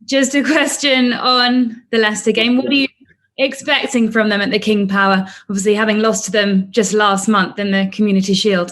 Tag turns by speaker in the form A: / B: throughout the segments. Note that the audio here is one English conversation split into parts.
A: Just a question on the Leicester game. What are you expecting from them at the King Power? Obviously, having lost to them just last month in the Community Shield.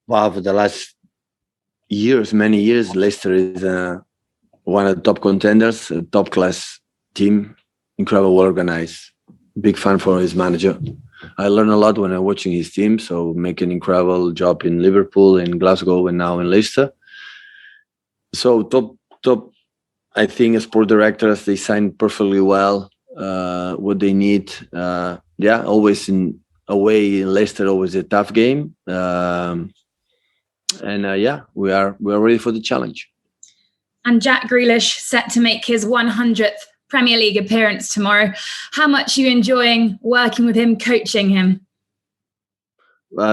B: Wow, for the last many years, Leicester is one of the top contenders, a top class team, incredible, well organized. Big fan for his manager. I learn a lot when I'm watching his team. So make an incredible job in Liverpool, in Glasgow, and now in Leicester. So top. I think as sport directors, they signed perfectly well what they need. Always away in Leicester, always a tough game. We are ready for the challenge.
A: And Jack Grealish set to make his 100th Premier League appearance tomorrow. How much are you enjoying working with him, coaching him?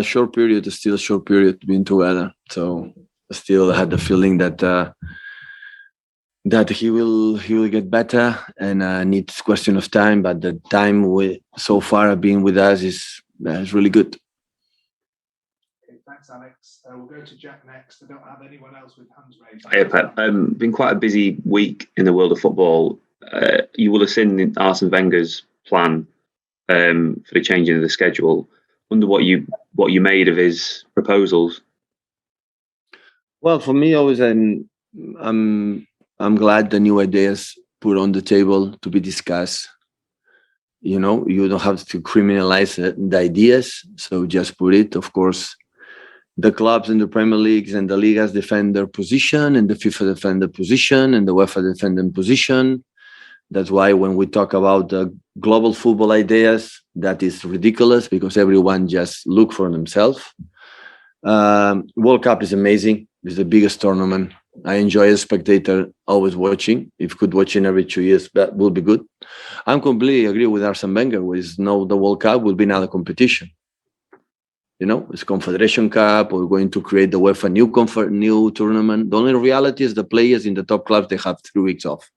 B: Short period, still a short period being together. So I still had the feeling that he will get better, and needs question of time. But the time so far being with us is really good.
C: Okay, thanks, Alex. We'll go to Jack next. I don't have anyone else with hands raised.
D: Hey, Pep. Been quite a busy week in the world of football. You will have seen Arsene Wenger's plan for the changing of the schedule. Wonder what you made of his proposals.
B: Well, for me, always I'm glad the new ideas put on the table to be discussed. You don't have to criminalize the ideas, so just put it. Of course, the clubs in the Premier Leagues and the Ligas defend their position, and the FIFA defend their position, and the UEFA defend their position. That's why when we talk about the global football ideas, that is ridiculous because everyone just look for themselves. World Cup is amazing. It's the biggest tournament. I enjoy as a spectator, always watching. If could watching every 2 years, that will be good. I'm completely agree with Arsene Wenger. The World Cup will be another competition. It's Confederation Cup. We're going to create the UEFA new tournament. The only reality is the players in the top clubs, they have 3 weeks off.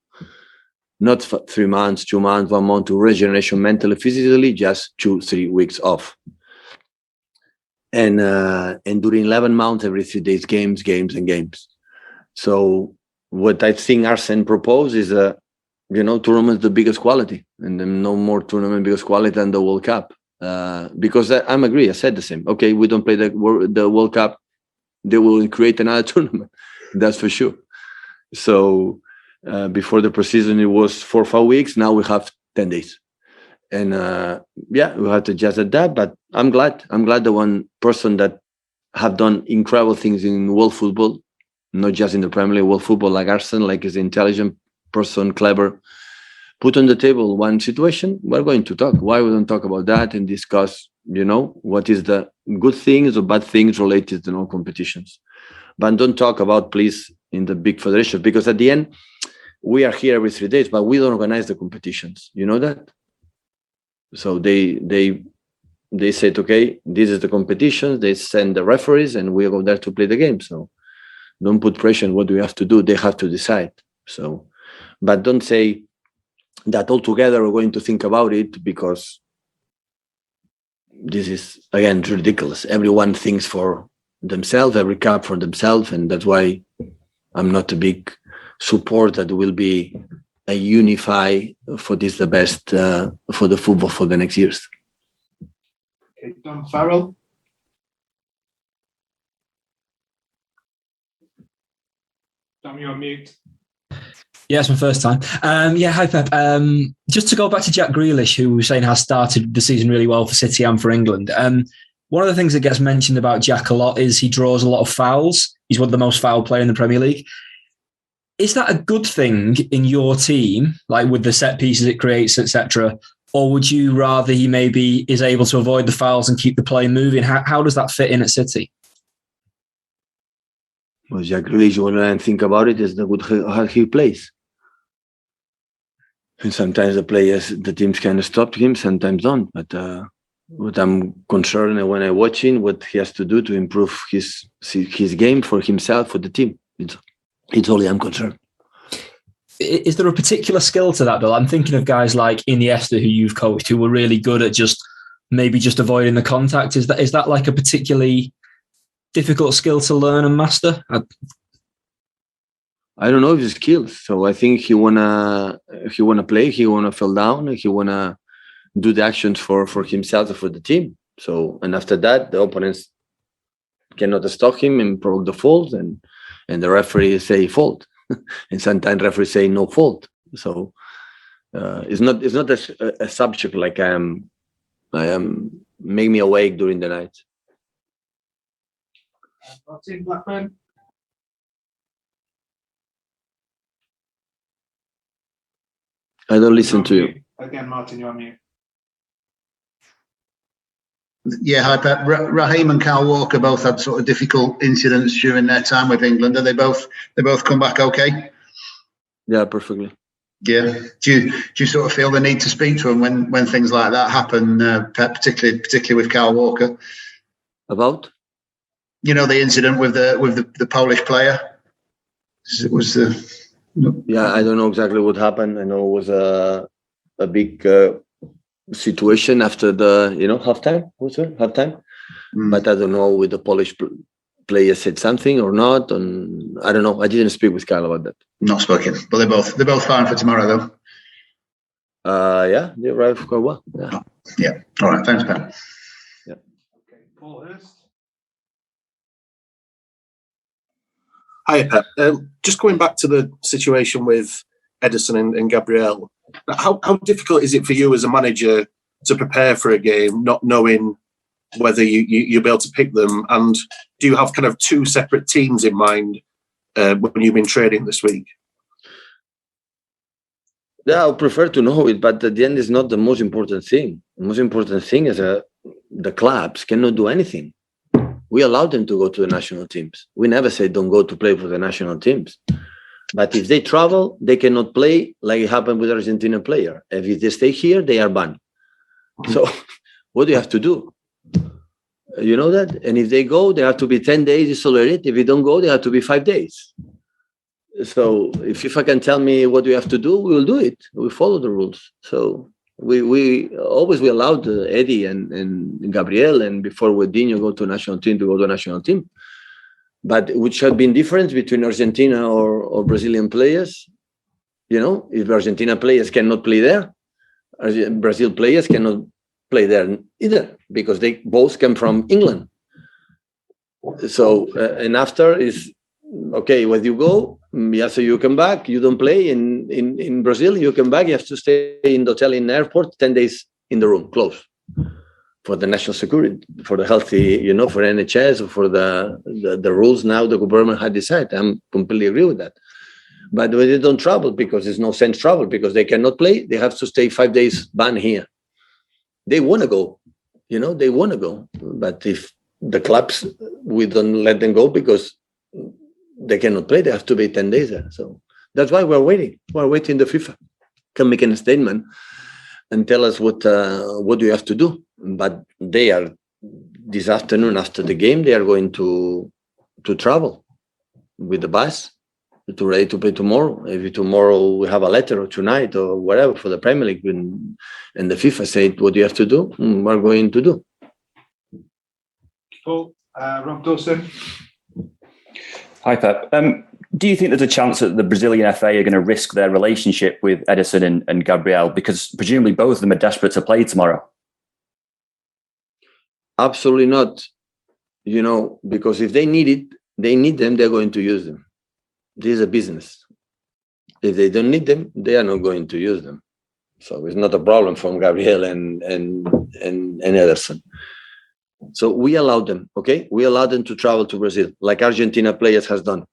B: Not 3 months, 2 months, 1 month to regeneration mentally, physically, just 2-3 weeks off. And during 11 months, every 3 days, games. So what I think Arsene proposed is tournament the biggest quality, and then no more tournament biggest quality than the World Cup. Because I'm agree. I said the same. Okay, we don't play the World Cup. They will create another tournament. That's for sure. So before the preseason, it was 4 or 5 weeks. Now we have 10 days. And we have to just adapt. But I'm glad the one person that have done incredible things in world football, not just in the Premier League, world football, like Arsene, like is an intelligent person, clever, put on the table one situation. We're going to talk. Why we don't talk about that and discuss, what is the good things or bad things related to no competitions. But don't talk about, please, in the big federation, because at the end, we are here every 3 days, but we don't organize the competitions. You know that? So they said, okay, this is the competition. They send the referees, and we go there to play the game. So don't put pressure on what we have to do. They have to decide. So, but don't say that altogether we're going to think about it, because this is, again, ridiculous. Everyone thinks for themselves, every club for themselves, and that's why I'm not a big support that will be a unify for this the best for the football for the next years.
C: Okay, Don Farrell. Dom, you're on mute.
E: Yeah, it's my first time. Hi, Pep. Just to go back to Jack Grealish, who was saying has started the season really well for City and for England. One of the things that gets mentioned about Jack a lot is he draws a lot of fouls. He's one of the most foul players in the Premier League. Is that a good thing in your team, like with the set pieces it creates, etc.? Or would you rather he maybe is able to avoid the fouls and keep the play moving? How does that fit in at City?
B: Well, Jack Grealish, when I think about it, is the good how he plays. And sometimes the teams can stop him, sometimes don't. But what I'm concerned when I watch him, what he has to do to improve his game for himself, for the team. It's only I'm concerned.
E: Is there a particular skill to that, Bill? I'm thinking of guys like Iniesta, who you've coached, who were really good at just avoiding the contact. Is that like a particularly difficult skill to learn and master?
B: I don't know if his skills. So I think he wanna play. He wanna fall down. He wanna do the actions for himself and for the team. So, and after that, the opponents cannot stop him and provoke the fault, and the referee say fault, and sometimes referees say no fault. So it's not a subject like I am make me awake during the night.
C: Martin Blackburn.
B: I don't listen to you.
C: Again, Martin, you're on mute.
F: Yeah, hi Pep. Raheem and Kyle Walker both had sort of difficult incidents during their time with England. Are they both come back okay?
B: Yeah, perfectly.
F: Yeah. Do you sort of feel the need to speak to them when things like that happen, Pep, particularly with Kyle Walker?
B: About?
F: You know, the incident with the Polish player. It was the.
B: Yeah, I don't know exactly what happened. I know it was a big situation after the halftime. Was it halftime? But I don't know with the Polish player said something or not. And I don't know. I didn't speak with Kyle about that.
F: Not spoken, but they're both fine for tomorrow though.
B: Yeah, they arrived quite well. Yeah.
F: Yeah. All right. Thanks, Pep.
B: Yeah.
C: Okay, Paul Hurst.
G: Hi, Pep. Just going back to the situation with Ederson and Gabriel, how difficult is it for you as a manager to prepare for a game, not knowing whether you'll be able to pick them? And do you have kind of two separate teams in mind when you've been training this week?
B: Yeah, I would prefer to know it, but at the end, it's not the most important thing. The most important thing is the clubs cannot do anything. We allow them to go to the national teams. We never say don't go to play for the national teams. But if they travel, they cannot play like it happened with the Argentina player. If they stay here, they are banned. So what do you have to do? You know that? And if they go, they have to be 10 days isolated. If they don't go, they have to be 5 days. So if FIFA can tell me what we have to do, we will do it. We follow the rules. So we allowed Eddie and Gabriel, and before with Dino go to national team to go to a national team. But which had been difference between Argentina or Brazilian players. You know, if Argentina players cannot play there, Brazil players cannot play there either because they both come from England. So and after is okay. When you go, so you come back. You don't play in Brazil. You come back. You have to stay in the hotel in the airport 10 days in the room, closed. For the national security, for the healthy, for NHS, or for the rules now the government had decided. I'm completely agree with that. But when they don't travel, because there's no sense travel, because they cannot play, they have to stay 5 days banned here. They want to go, they want to go. But if the clubs, we don't let them go because they cannot play, they have to be 10 days there. So that's why we're waiting. We're waiting the FIFA can make a statement and tell us what do you have to do. But they are this afternoon after the game. They are going to travel with the bus to ready to play tomorrow. Maybe tomorrow we have a letter or tonight or whatever for the Premier League, and the FIFA said what do you have to do. We're going to do.
C: Cool. Rob Dawson.
H: Hi, Pep. Do you think there's a chance that the Brazilian FA are going to risk their relationship with Ederson and Gabriel, because presumably both of them are desperate to play tomorrow?
B: Absolutely not. Because if they need them, they're going to use them. This is a business. If they don't need them, they are not going to use them. So it's not a problem from Gabriel and Ederson. So we allow them, okay? We allow them to travel to Brazil, like Argentina players has done.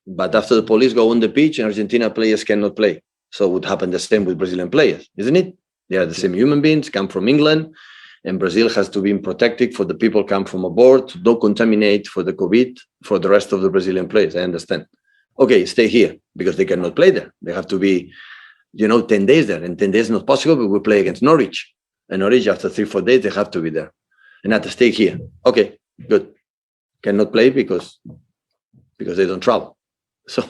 B: But after the police go on the pitch, and Argentina players cannot play. So it would happen the same with Brazilian players, isn't it? They are the same human beings, come from England, and Brazil has to be protected for the people come from aboard, don't contaminate for the COVID for the rest of the Brazilian players. I understand. Okay, stay here because they cannot play there. They have to be, 10 days there, and 10 days is not possible. But we play against Norwich, and Norwich after 3-4 days they have to be there, and have to stay here. Okay, good. Cannot play because they don't travel. So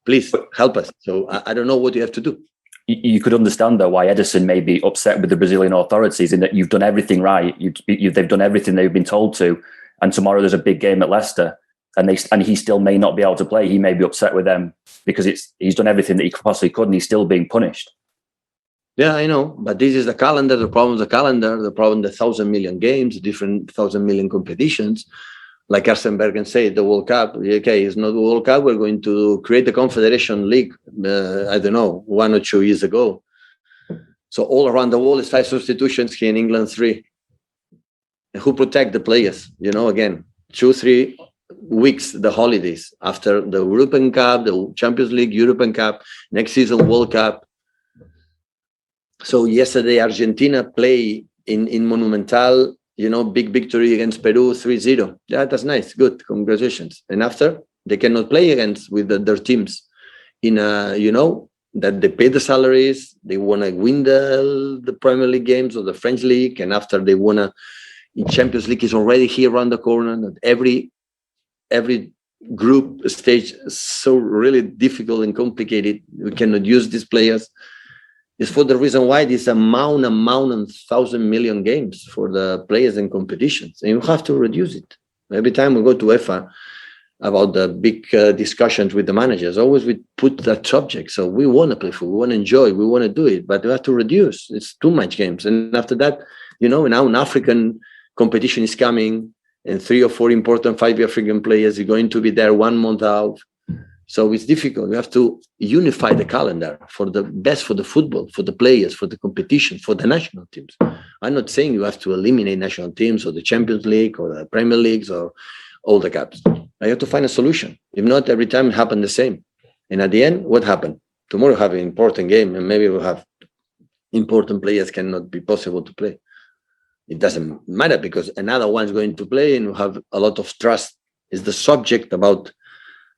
B: please help us. So I don't know what you have to do.
H: You could understand, though, why Ederson may be upset with the Brazilian authorities in that you've done everything right. They've done everything they've been told to. And tomorrow there's a big game at Leicester. and he still may not be able to play. He may be upset with them because he's done everything that he possibly could, and he's still being punished.
B: Yeah, I know, but this is the calendar. The problem is the calendar. The problem, the 1,000 million games, different 1,000 million competitions. Like Arsene Wenger said, the World Cup. Okay, it's not the World Cup. We're going to create the Confederation League. I don't know, 1 or 2 years ago. So all around the world is 5 substitutions. Here in England, 3. And who protect the players? Again, 2-3 weeks, the holidays after the European Cup, the Champions League, European Cup, next season World Cup. So yesterday, Argentina play in Monumental, big victory against Peru, 3-0. Yeah, that's nice. Good. Congratulations. And after, they cannot play against with their teams in that they pay the salaries. They want to win the Premier League games or the French League. And after they want in Champions League is already here around the corner. That every group stage is so really difficult and complicated. We cannot use these players. It's for the reason why this amount and 1,000 million games for the players and competitions. And you have to reduce it. Every time we go to UEFA about the big discussions with the managers, always we put that subject. So we want to play football, we want to enjoy, we want to do it, but we have to reduce. It's too much games. And after that, now an African competition is coming and 3 or 4 important 5 African players are going to be there 1 month out. So it's difficult. We have to unify the calendar for the best for the football, for the players, for the competition, for the national teams. I'm not saying you have to eliminate national teams or the Champions League or the Premier Leagues or all the cups. I have to find a solution. If not, every time it happens the same. And at the end, what happened? Tomorrow we have an important game and maybe we'll have important players cannot be possible to play. It doesn't matter because another one's going to play and we have a lot of trust. Is the subject about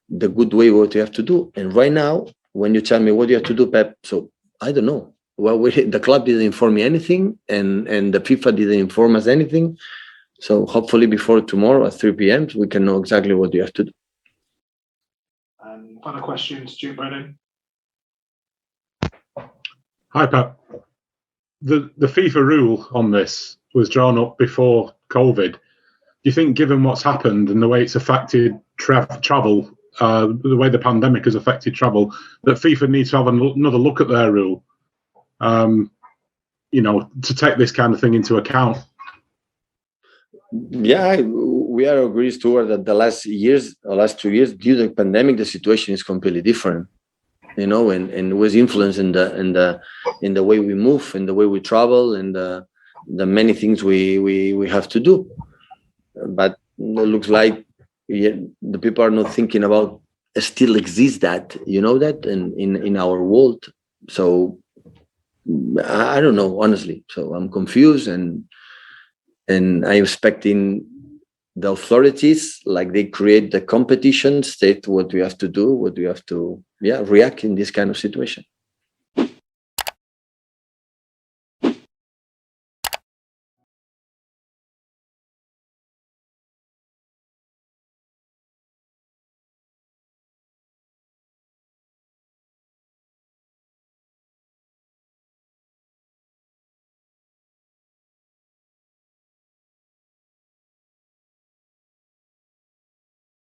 B: the good way what you have to do. And right now, when you tell me what you have to do, Pep, so I don't know. Well, the club didn't inform me anything and the FIFA didn't inform us anything. So hopefully before tomorrow at 3 p.m., we can know exactly what you have to do.
C: Final question, Stuart Brennan.
I: Hi, Pep. The FIFA rule on this was drawn up before COVID. Do you think, given what's happened and the way it's affected travel, the way the pandemic has affected travel, that FIFA needs to have another look at their rule, to take this kind of thing into account?
B: Yeah, we are agreed, Stuart, that the last 2 years, due to the pandemic, the situation is completely different. And was influenced in the way we move, in the way we travel, and the many things we have to do. But it looks like the people are not thinking about still exists that that in our world. So I don't know, honestly. So I'm confused and I'm expecting the authorities, like they create the competition, state what we have to do, what we have to react in this kind of situation.